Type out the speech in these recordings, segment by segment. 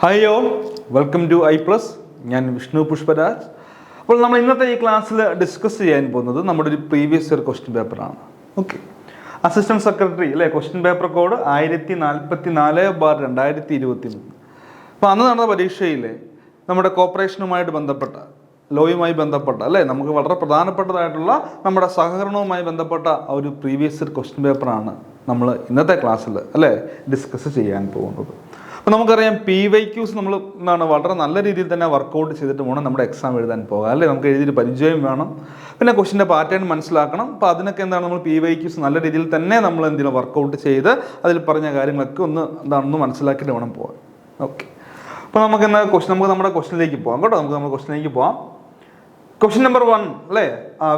Hi all, welcome to I plus. ഞാൻ വിഷ്ണു പുഷ്പരാജ്. അപ്പോൾ നമ്മൾ ഇന്നത്തെ ഈ ക്ലാസ്സിൽ ഡിസ്കസ് ചെയ്യാൻ പോകുന്നത് നമ്മുടെ ഒരു പ്രീവിയസ് ഇയർ ക്വസ്റ്റ്യൻ പേപ്പറാണ്. ഓക്കെ, അസിസ്റ്റന്റ് സെക്രട്ടറി അല്ലേ, ക്വസ്റ്റ്യൻ പേപ്പർ കോഡ് 1044/2023. അപ്പോൾ അന്ന് നടന്ന പരീക്ഷയിൽ നമ്മുടെ കോർപ്പറേഷനുമായിട്ട് ബന്ധപ്പെട്ട ലോയുമായി ബന്ധപ്പെട്ട അല്ലേ, നമുക്ക് വളരെ പ്രധാനപ്പെട്ടതായിട്ടുള്ള നമ്മുടെ സഹകരണവുമായി ബന്ധപ്പെട്ട ഒരു പ്രീവിയസ് ഇയർ ക്വസ്റ്റ്യൻ പേപ്പറാണ് നമ്മൾ ഇന്നത്തെ ക്ലാസ്സിൽ അല്ലേ ഡിസ്കസ് ചെയ്യാൻ പോകുന്നത്. അപ്പോൾ നമുക്കറിയാം PYQs നമ്മൾ വളരെ നല്ല രീതിയിൽ തന്നെ വർക്കൗട്ട് ചെയ്തിട്ട് വേണം നമ്മുടെ എക്സാം എഴുതാൻ പോകാം അല്ലേ. നമുക്ക് എഴുതിയൊരു പരിചയം വേണം, പിന്നെ ക്വസ്റ്റിൻ്റെ പാറ്റേൺ മനസ്സിലാക്കണം. അപ്പോൾ അതിനൊക്കെ നമ്മൾ PYQs നല്ല രീതിയിൽ തന്നെ നമ്മൾ എന്തെങ്കിലും വർക്കൗട്ട് ചെയ്ത് അതിൽ പറഞ്ഞ കാര്യങ്ങളൊക്കെ ഒന്ന് മനസ്സിലാക്കിയിട്ട് വേണം പോകാൻ. ഓക്കെ, അപ്പോൾ നമുക്ക് നമ്മുടെ ക്വസ്റ്റിനിലേക്ക് പോകാം കേട്ടോ. നമുക്ക് നമ്മുടെ ക്വസ്റ്റിനിലേക്ക് പോകാം. ക്വസ്റ്റ്യൻ നമ്പർ 1 അല്ലേ,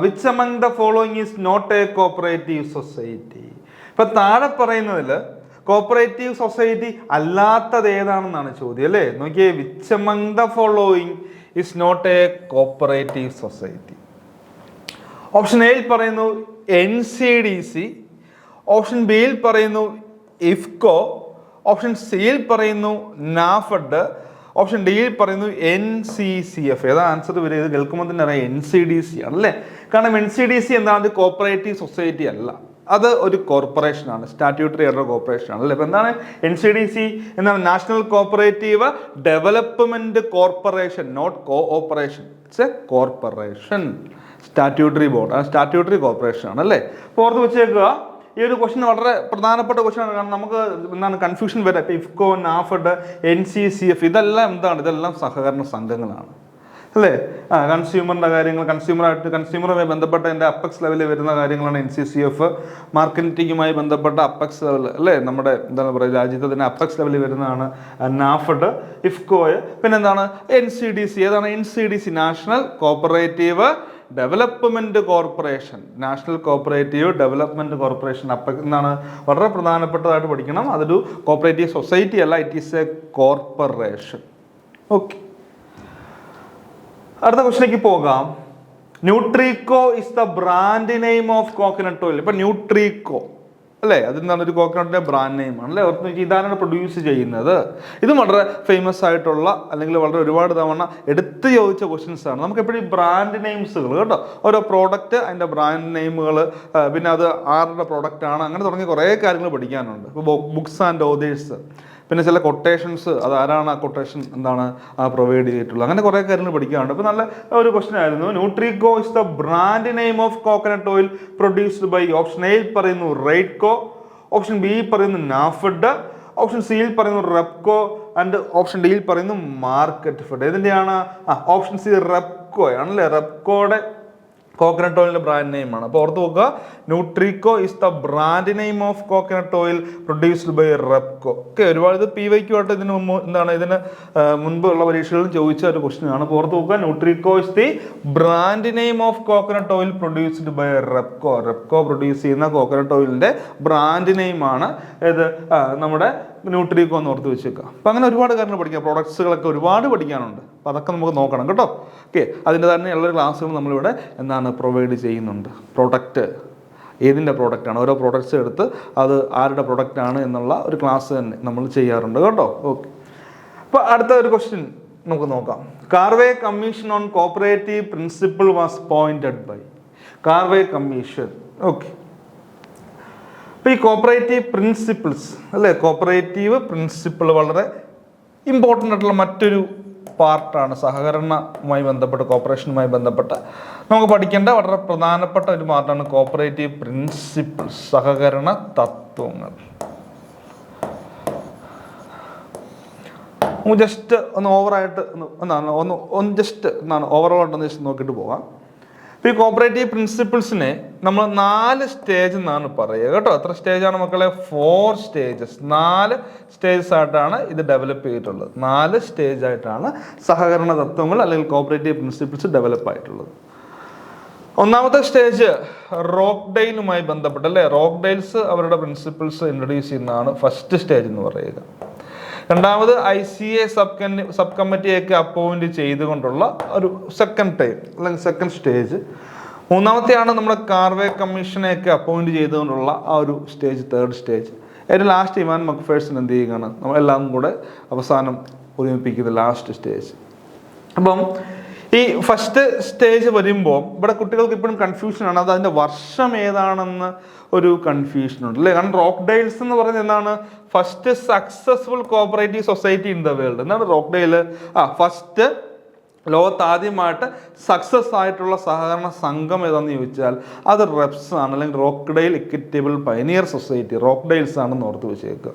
which among the following is not a cooperative society. ഇപ്പൊ താഴെ പറയുന്നതിൽ കോപ്പറേറ്റീവ് സൊസൈറ്റി അല്ലാത്തത് ഏതാണെന്നാണ് ചോദ്യം അല്ലേ. നോക്കിയേ, which among the following is not a cooperative society. Option എയിൽ പറയുന്നു NCDC, ഓപ്ഷൻ ബിയിൽ പറയുന്നു ഇഫ്കോ, ഓപ്ഷൻ സിയിൽ പറയുന്നു നാഫഡ്, ഓപ്ഷൻ ഡിയിൽ പറയുന്നു NCCF. ഏതാ ആൻസർ വരിക? ഇത് കേൾക്കുമ്പോൾ തന്നെ അറിയാം NCDC ആണല്ലേ. കാരണം NCDC എന്താണ്? കോപ്പറേറ്റീവ് സൊസൈറ്റി അല്ല, അത് ഒരു കോർപ്പറേഷനാണ്, സ്റ്റാറ്റ്യൂട്ടറി ആയിട്ടുള്ള കോർപ്പറേഷനാണ് അല്ലേ. അപ്പോൾ എന്താണ് NCDC? എന്താണ്? National cooperative development corporation, not cooperation. It's a corporation, statutory board, statutory corporation ആണ് അല്ലേ. അപ്പോൾ ഓർത്ത് വെച്ചേക്കുക, ഈ ഒരു ക്വസ്റ്റ്യൻ വളരെ പ്രധാനപ്പെട്ട ക്വസ്റ്റ്യൻ ആണ്. കാരണം നമുക്ക് കൺഫ്യൂഷൻ വരാം. ഇപ്പോൾ ഇഫ്കോ, നാഫഡ്, NCCF ഇതെല്ലാം ഇതെല്ലാം സഹകരണ സംഘങ്ങളാണ് അല്ലേ. കൺസ്യൂമറിൻ്റെ കാര്യങ്ങൾ, കൺസ്യൂമറുമായി ബന്ധപ്പെട്ട എൻ്റെ അപ്പെക്സ് ലെവലിൽ വരുന്ന കാര്യങ്ങളാണ് NCCF. മാർക്കറ്റിങ്ങുമായി ബന്ധപ്പെട്ട അപ്പെക്സ് ലെവൽ അല്ലേ, നമ്മുടെ രാജ്യത്ത് തന്നെ അപ്പെക്സ് ലെവലിൽ വരുന്നതാണ് നാഫഡ്, ഇഫ്കോ. പിന്നെ NCDC. ഏതാണ് NCDC? National cooperative development corporation, national cooperative development corporation. വളരെ പ്രധാനപ്പെട്ടതായിട്ട് പഠിക്കണം. അതൊരു കോപ്പറേറ്റീവ് സൊസൈറ്റി അല്ല, it is a corporation. Okay, അടുത്ത ക്വസ്റ്റിലേക്ക് പോകാം. Nutrico is the brand name of coconut oil. ഇപ്പൊ ന്യൂട്രിക്കോ അല്ലേ, അതെന്താണ്? ഒരു കോക്കനട്ടിന്റെ ബ്രാൻഡ് നെയിം ആണ് അല്ലേ. ഓർത്ത് ഇതാണ് പ്രൊഡ്യൂസ് ചെയ്യുന്നത്. ഇത് വളരെ ഫേമസ് ആയിട്ടുള്ള അല്ലെങ്കിൽ വളരെ ഒരുപാട് തവണ എടുത്ത് ചോദിച്ച ക്വസ്റ്റ്യൻസ് ആണ്. നമുക്ക് എപ്പോഴും ബ്രാൻഡ് നെയിംസുകൾ കേട്ടോ, ഓരോ പ്രോഡക്റ്റ് അതിൻ്റെ ബ്രാൻഡ് നെയിമുകൾ, പിന്നെ അത് ആരുടെ പ്രോഡക്റ്റ് ആണ്, അങ്ങനെ തുടങ്ങിയ കുറേ കാര്യങ്ങൾ പഠിക്കാനുണ്ട്. ഇപ്പോൾ ബുക്സ് ആൻഡ് ഓതേഴ്സ്, പിന്നെ ചില കൊട്ടേഷൻസ്, അത് ആരാണ് ആ കൊട്ടേഷൻ പ്രൊവൈഡ് ചെയ്തിട്ടുള്ളത്, അങ്ങനെ കുറേ കാര്യങ്ങൾ പഠിക്കാറുണ്ട്. അപ്പോൾ നല്ല ഒരു ക്വസ്റ്റ്യൻ ആയിരുന്നു. Nutrico is the brand name of coconut oil produced by. Option എയിൽ പറയുന്നു റെയ്ഡ്കോ, ഓപ്ഷൻ ബി പറയുന്നു നാഫഡ്, ഓപ്ഷൻ സിയിൽ പറയുന്നു റെപ്കോ ആൻഡ് ഓപ്ഷൻ ഡിയിൽ പറയുന്നു മാർക്കറ്റ് ഫെഡ്. ഇതിൻ്റെയാണ് ഓപ്ഷൻ സി റെപ്കോ ആണല്ലേ. റെപ്കോയുടെ കോക്കനട്ട് ഓയിലിന്റെ ബ്രാൻഡ് നെയിം ആണ്. അപ്പോൾ ഓർത്ത് നോക്കുക, Nutrico is the brand name of coconut oil produced by Repco. Okay, ഒരുപാട് ഇത് PYQ ആയിട്ട് ഇതിന് മുൻപ് ഉള്ള പരീക്ഷകളിലും ചോദിച്ച ഒരു ക്വസ്റ്റ്യൻ ആണ്. അപ്പോൾ ഓർത്ത് നോക്കുക, Nutrico is the brand name of coconut oil produced by Repco. Repco produce ചെയ്യുന്ന കോക്കനട്ട് ഓയിലിന്റെ ബ്രാൻഡ് നെയിം ആണ് ഇത് നമ്മുടെ ന്യൂട്രിക്കോ എന്ന് ഓർത്ത് വെച്ചേക്കുക. അപ്പം അങ്ങനെ ഒരുപാട് കാര്യങ്ങൾ പഠിക്കാം, പ്രോഡക്ട്സുകളൊക്കെ ഒരുപാട് പഠിക്കാനുണ്ട്. അപ്പോൾ അതൊക്കെ നമുക്ക് നോക്കണം കേട്ടോ. ഓക്കെ, അതിൻ്റെ തന്നെയുള്ള ക്ലാസ്സുകൾ നമ്മളിവിടെ പ്രൊവൈഡ് ചെയ്യുന്നുണ്ട്. പ്രോഡക്റ്റ് ഏതിൻ്റെ പ്രോഡക്റ്റാണ്, ഓരോ പ്രോഡക്ട്സ് എടുത്ത് അത് ആരുടെ പ്രോഡക്റ്റാണ് എന്നുള്ള ഒരു ക്ലാസ് തന്നെ നമ്മൾ ചെയ്യാറുണ്ട് കേട്ടോ. ഓക്കെ, അപ്പോൾ അടുത്ത ഒരു ക്വസ്റ്റ്യൻ നമുക്ക് നോക്കാം. Karve commission on cooperative principle was pointed by. Karve commission. Okay, അപ്പോൾ ഈ കോപ്പറേറ്റീവ് പ്രിൻസിപ്പിൾസ് അല്ലേ, കോപ്പറേറ്റീവ് പ്രിൻസിപ്പിൾ വളരെ ഇമ്പോർട്ടൻ്റ് ആയിട്ടുള്ള മറ്റൊരു പാർട്ടാണ്. സഹകരണവുമായി ബന്ധപ്പെട്ട്, കോർപ്പറേഷനുമായി ബന്ധപ്പെട്ട നമുക്ക് പഠിക്കേണ്ട വളരെ പ്രധാനപ്പെട്ട ഒരു പാർട്ടാണ് കോപ്പറേറ്റീവ് പ്രിൻസിപ്പിൾസ്, സഹകരണ തത്വങ്ങൾ. ജസ്റ്റ് ഒന്ന് ഓവറായിട്ട് ഓവറോൾ ആയിട്ടൊന്ന് ജസ്റ്റ് നോക്കിയിട്ട് പോകാം. അപ്പോൾ ഈ കോപ്പറേറ്റീവ് പ്രിൻസിപ്പിൾസിനെ നമ്മൾ 4 സ്റ്റേജ് എന്നാണ് പറയുക കേട്ടോ. എത്ര സ്റ്റേജാണ് മക്കളെ? 4 സ്റ്റേജസ്. 4 സ്റ്റേജസ് ആയിട്ടാണ് ഇത് ഡെവലപ്പ് ചെയ്തിട്ടുള്ളത്. 4 സ്റ്റേജ് ആയിട്ടാണ് സഹകരണ തത്വങ്ങൾ അല്ലെങ്കിൽ കോപ്പറേറ്റീവ് പ്രിൻസിപ്പിൾസ് ഡെവലപ്പ് ആയിട്ടുള്ളത്. ഒന്നാമത്തെ സ്റ്റേജ് റോക്ക്ഡെയിലുമായി ബന്ധപ്പെട്ട് അല്ലേ, റോക്ക്ഡെയിൽസ് അവരുടെ പ്രിൻസിപ്പിൾസ് ഇൻട്രൊഡ്യൂസ് ചെയ്യുന്നതാണ് ഫസ്റ്റ് സ്റ്റേജ് എന്ന് പറയുക. രണ്ടാമത് ICA സബ് കമ്മിറ്റിയൊക്കെ അപ്പോയിന്റ് ചെയ്തുകൊണ്ടുള്ള ഒരു സെക്കൻഡ് സ്റ്റേജ്. മൂന്നാമത്തെയാണ് നമ്മുടെ കാർവേ കമ്മീഷനെയൊക്കെ അപ്പോയിന്റ് ചെയ്തുകൊണ്ടുള്ള ആ ഒരു സ്റ്റേജ്, തേർഡ് സ്റ്റേജ്. ഏറ്റവും ലാസ്റ്റ് ഇവാൻ മക്ഫേഴ്സൺ എന്ത് ചെയ്യുകയാണ്, നമ്മളെല്ലാം കൂടെ അവസാനം ഒരുമിപ്പിക്കുന്ന ലാസ്റ്റ് സ്റ്റേജ്. അപ്പം ഈ ഫസ്റ്റ് സ്റ്റേജ് വരുമ്പോൾ ഇവിടെ കുട്ടികൾക്ക് ഇപ്പോഴും കൺഫ്യൂഷനാണ്, അത് അതിൻ്റെ വർഷം ഏതാണെന്ന് ഒരു കൺഫ്യൂഷനുണ്ട് അല്ലേ. കാരണം റോക്ക്ഡെയിൽസ് എന്ന് പറയുന്നത് എന്താണ്, first successful cooperative society in the world. എന്താണ് റോക്ക്ഡെയിൽ? ഫസ്റ്റ് ലോകത്ത് ആദ്യമായിട്ട് സക്സസ് ആയിട്ടുള്ള സഹകരണ സംഘം ഏതാണെന്ന് ചോദിച്ചാൽ അത് റെപ്സ് ആണ്, അല്ലെങ്കിൽ റോക്ക്ഡെയിൽ ഇക്വിറ്റബിൾ പയനിയർ സൊസൈറ്റി, റോക്ക്ഡെയിൽസ് ആണെന്ന് ഓർത്ത് വെച്ചേക്കുക.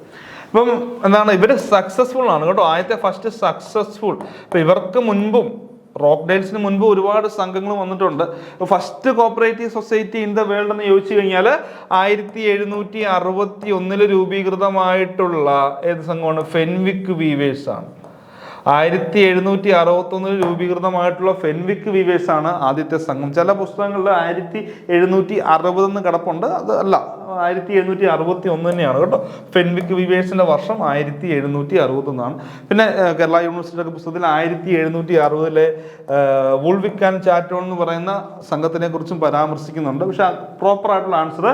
ഇപ്പം എന്താണ്, ഇവർ സക്സസ്ഫുൾ ആണ് കേട്ടോ, ആദ്യത്തെ ഫസ്റ്റ് സക്സസ്ഫുൾ. ഇപ്പം ഇവർക്ക് മുൻപും റോക്ക്ഡെയിൽസിന് മുൻപ് ഒരുപാട് സംഘങ്ങൾ വന്നിട്ടുണ്ട്. First cooperative society in the world എന്ന് ചോദിച്ചു കഴിഞ്ഞാൽ 1761 രൂപീകൃതമായിട്ടുള്ള ഏത് സംഘമാണ്, ഫെൻവിക് വീവേഴ്സ് ആണ്. 1761 രൂപീകൃതമായിട്ടുള്ള ഫെൻവിക് വീവേഴ്സ് ആണ് ആദ്യത്തെ സംഘം. ചില പുസ്തകങ്ങളിൽ 1760 എന്ന് കിടപ്പുണ്ട്, അത് അല്ല, 1761 തന്നെയാണ് കേട്ടോ. ഫെൻവിക് വീവേഴ്സിന്റെ വർഷം 1761. പിന്നെ കേരള യൂണിവേഴ്സിറ്റിയുടെ പുസ്തകത്തിൽ 1760 വൂൾവിക് ആൻഡ് ചാറ്റോൺ എന്ന് പറയുന്ന സംഘത്തിനെ കുറിച്ചും പരാമർശിക്കുന്നുണ്ട്. പക്ഷെ പ്രോപ്പർ ആയിട്ടുള്ള ആൻസർ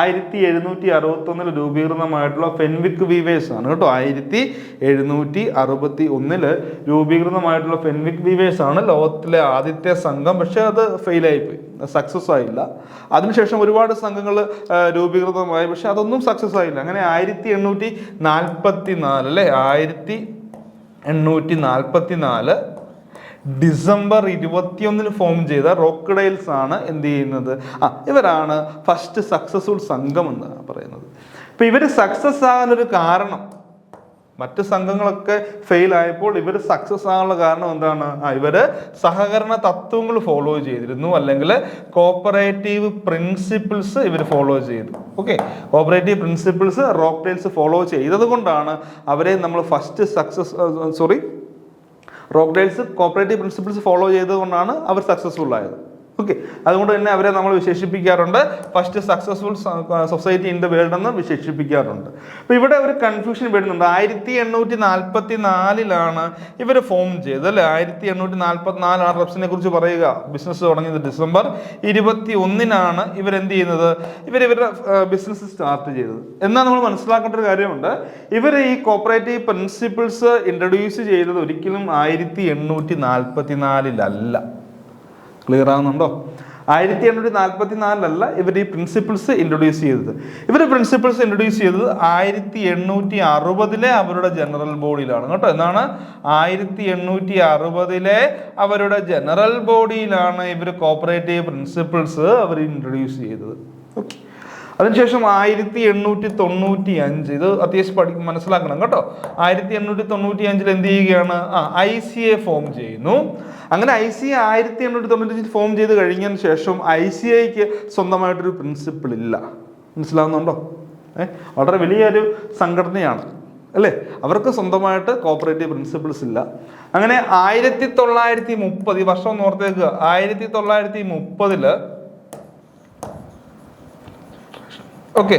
1761 രൂപീകൃതമായിട്ടുള്ള ഫെൻവിക് വീവേഴ്സ് ആണ് കേട്ടോ. 1761 രൂപീകൃതമായിട്ടുള്ള ഫെൻവിക് വീവേഴ്സ് ആണ് ലോകത്തിലെ ആദ്യത്തെ സംഘം. പക്ഷെ അത് ഫെയിലായിപ്പോയി, സക്സസ് ആയില്ല. അതിനുശേഷം ഒരുപാട് സംഘങ്ങൾ രൂപീകൃതമായി, പക്ഷെ അതൊന്നും സക്സസ് ആയില്ല. അങ്ങനെ 1844 അല്ലേ, 1844 ഡിസംബർ 21 ഫോം ചെയ്ത റോക്ക്ഡെയിൽസ് ആണ് എന്ത് ചെയ്യുന്നത്, ഇവരാണ് ഫസ്റ്റ് സക്സസ്ഫുൾ സംഘം എന്ന് പറയുന്നത്. ഇപ്പൊ ഇവര് സക്സസ് ആകാനൊരു കാരണം, മറ്റ് സംഘങ്ങളൊക്കെ ഫെയിൽ ആയപ്പോൾ ഇവർ സക്സസ് ആകാനുള്ള കാരണം എന്താണ്, ഇവര് സഹകരണ തത്വങ്ങൾ ഫോളോ ചെയ്തിരുന്നു, അല്ലെങ്കിൽ കോഓപ്പറേറ്റീവ് പ്രിൻസിപ്പിൾസ് ഇവർ ഫോളോ ചെയ്തു. ഓക്കെ, കോഓപ്പറേറ്റീവ് പ്രിൻസിപ്പിൾസ് റോക്ക്ഡെയിൽസ് ഫോളോ ചെയ്തത് കൊണ്ടാണ് അവരെ നമ്മൾ ഫസ്റ്റ് റോക്ക്ഡെയിൽസ് കോഓപ്പറേറ്റീവ് പ്രിൻസിപ്പിൾസ് ഫോളോ ചെയ്തത് കൊണ്ടാണ് അവർ സക്സസ്ഫുൾ ആയത്. ഓക്കെ, അതുകൊണ്ട് തന്നെ അവരെ നമ്മൾ വിശേഷിപ്പിക്കാറുണ്ട് first successful society in the world എന്ന് വിശേഷിപ്പിക്കാറുണ്ട്. അപ്പോൾ ഇവിടെ ഒരു കൺഫ്യൂഷൻ വരുന്നുണ്ട്. 1844 ഇവർ ഫോം ചെയ്തത് അല്ലേ. 1844 റെപ്സിനെ കുറിച്ച് പറയുക. ബിസിനസ് തുടങ്ങിയത് ഡിസംബർ 21 ഇവരെന്ത് ചെയ്യുന്നത്, ഇവരുടെ ബിസിനസ് സ്റ്റാർട്ട് ചെയ്തത്. എന്നാൽ നമ്മൾ മനസ്സിലാക്കേണ്ട ഒരു കാര്യമുണ്ട്, ഇവർ ഈ കോഓപ്പറേറ്റീവ് പ്രിൻസിപ്പിൾസ് ഇൻട്രൊഡ്യൂസ് ചെയ്തത് ഒരിക്കലും 1844 ക്ലിയർ ആകുന്നുണ്ടോ? 1844 ഇവർ ഈ പ്രിൻസിപ്പിൾസ് ഇൻട്രൊഡ്യൂസ് ചെയ്തത്. ഇവർ പ്രിൻസിപ്പിൾസ് ഇൻട്രൊഡ്യൂസ് ചെയ്തത് 1860 അവരുടെ ജനറൽ ബോഡിയിലാണ് കേട്ടോ. എന്നാണ് 1860 അവരുടെ ജനറൽ ബോഡിയിലാണ് ഇവർ കോഓപ്പറേറ്റീവ് പ്രിൻസിപ്പിൾസ് അവർ ഇൻട്രൊഡ്യൂസ് ചെയ്തത്. ഓക്കെ, അതിനുശേഷം 1895 ഇത് അത്യാവശ്യം മനസ്സിലാക്കണം കേട്ടോ. 1895 എന്ത് ചെയ്യുകയാണ്, ICA ഫോം ചെയ്യുന്നു. അങ്ങനെ ICA 1895 ഫോം ചെയ്ത് കഴിഞ്ഞതിന് ശേഷം ICAക്ക് സ്വന്തമായിട്ടൊരു പ്രിൻസിപ്പിൾ ഇല്ല. മനസ്സിലാവുന്നുണ്ടോ? വളരെ വലിയൊരു സംഘടനയാണ് അല്ലേ, അവർക്ക് സ്വന്തമായിട്ട് കോഓപ്പറേറ്റീവ് പ്രിൻസിപ്പിൾസ് ഇല്ല. അങ്ങനെ 1930 ഈ വർഷം ഒന്ന് ഓർത്തേക്കുക, 1930 ഓക്കെ,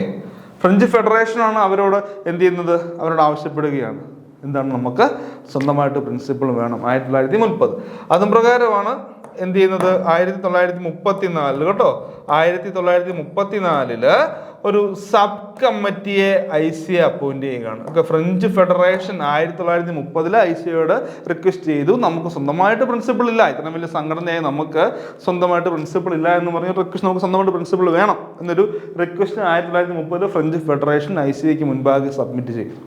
ഫ്രഞ്ച് ഫെഡറേഷൻ ആണ് അവരോട് എന്ത് ചെയ്യുന്നത്, അവരോട് ആവശ്യപ്പെടുകയാണ്, എന്താണ്, നമുക്ക് സ്വന്തമായിട്ട് പ്രിൻസിപ്പിൾ വേണം 1930. അതും പ്രകാരമാണ് എന്ത് ചെയ്യുന്നത്, 1934 കേട്ടോ, 1934 ഒരു സബ് കമ്മിറ്റിയെ ICA അപ്പോയിന്റ് ചെയ്യുകയാണ്. ഓക്കെ, ഫ്രഞ്ച് ഫെഡറേഷൻ 1930 ICAയോട് റിക്വസ്റ്റ് ചെയ്തു, നമുക്ക് സ്വന്തമായിട്ട് പ്രിൻസിപ്പിൾ ഇല്ല, ഇത്ര വലിയ സംഘടനയായി നമുക്ക് സ്വന്തമായിട്ട് പ്രിൻസിപ്പിൾ ഇല്ല എന്ന് പറഞ്ഞ റിക്വസ്റ്റ്, നമുക്ക് സ്വന്തമായിട്ട് പ്രിൻസിപ്പിൾ വേണം എന്നൊരു റിക്വസ്റ്റ് 1930 ഫ്രഞ്ച് ഫെഡറേഷൻ ICAക്ക് മുൻപാകെ സബ്മിറ്റ് ചെയ്തു.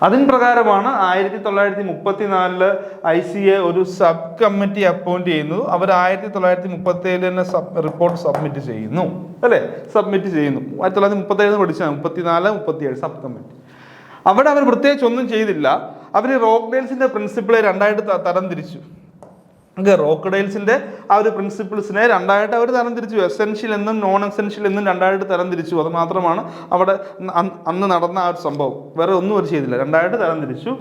അതിന് പ്രകാരമാണ് 1934 ICA ഒരു സബ് കമ്മിറ്റി അപ്പോയിന്റ് ചെയ്യുന്നു. അവർ 1937 തന്നെ റിപ്പോർട്ട് സബ്മിറ്റ് ചെയ്യുന്നു അല്ലേ, സബ്മിറ്റ് ചെയ്യുന്നു. 1937 പഠിച്ചാൽ 34, 37 സബ് കമ്മിറ്റി. അവിടെ അവർ പ്രത്യേകിച്ച് ഒന്നും ചെയ്തില്ല. അവർ റോക്ക്ഡെയിൽസിന്റെ പ്രിൻസിപ്പിളെ രണ്ടായിട്ട് തരം തിരിച്ചു. റോക്ക്ഡെയിൽസിന്റെ ആ ഒരു പ്രിൻസിപ്പിൾസിനെ രണ്ടായിട്ട് അവർ തരംതിരിച്ചു. എസെൻഷ്യൽ എന്നും നോൺ എസെൻഷ്യൽ എന്നും രണ്ടായിട്ട് തരംതിരിച്ചു. അത് മാത്രമാണ് അവിടെ അന്ന് നടന്ന ആ ഒരു സംഭവം. വേറെ ഒന്നും അവർ ചെയ്തില്ല, രണ്ടായിട്ട് തരംതിരിച്ചു.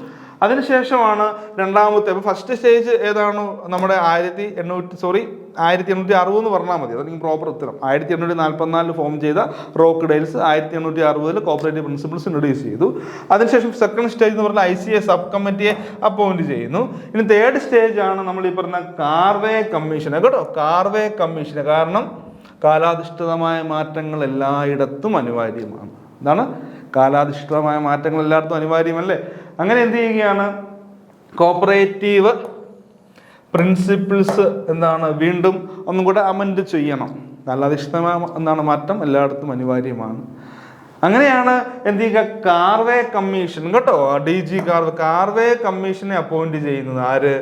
അതിനുശേഷമാണ് രണ്ടാമത്തെ, ഫസ്റ്റ് സ്റ്റേജ് ഏതാണ്, നമ്മുടെ 1860 എന്ന് പറഞ്ഞാൽ മതി, അതെനിക്ക് പ്രോപ്പർ ഉത്തരം. 1844 ഫോം ചെയ്ത റോക്ക്ഡെയിൽസ് 1860 കോഓപ്പറേറ്റീവ് പ്രിൻസിപ്പിൾസ് ഇൻട്രൊഡ്യൂസ് ചെയ്തു. അതിനുശേഷം സെക്കൻഡ് സ്റ്റേജ് എന്ന് പറഞ്ഞാൽ ICA സബ് കമ്മിറ്റിയെ അപ്പോയിന്റ് ചെയ്യുന്നു. ഇനി തേർഡ് സ്റ്റേജ് ആണ് നമ്മൾ ഈ പറഞ്ഞ കാർവേ കമ്മീഷൻ കേട്ടോ. കാർവേ കമ്മീഷൻ, കാരണം കാലാധിഷ്ഠിതമായ മാറ്റങ്ങൾ എല്ലായിടത്തും അനിവാര്യമാണ്. എന്താണ് കാലാധിഷ്ഠിതമായ മാറ്റങ്ങൾ എല്ലായിടത്തും അനിവാര്യമല്ലേ. അങ്ങനെ എന്ത് ചെയ്യുകയാണ്, കോപ്പറേറ്റീവ് പ്രിൻസിപ്പിൾസ് എന്താണ് വീണ്ടും ഒന്നും കൂടെ അമെൻഡ് ചെയ്യണം. കാലാധിഷ്ഠിതമായ മാറ്റം എല്ലായിടത്തും അനിവാര്യമാണ്. അങ്ങനെയാണ് എന്ത് ചെയ്യുക, കാർവേ കമ്മീഷൻ കേട്ടോ, DG കാർവേ കമ്മീഷനെ അപ്പോയിന്റ് ചെയ്യുന്നത് ആര്,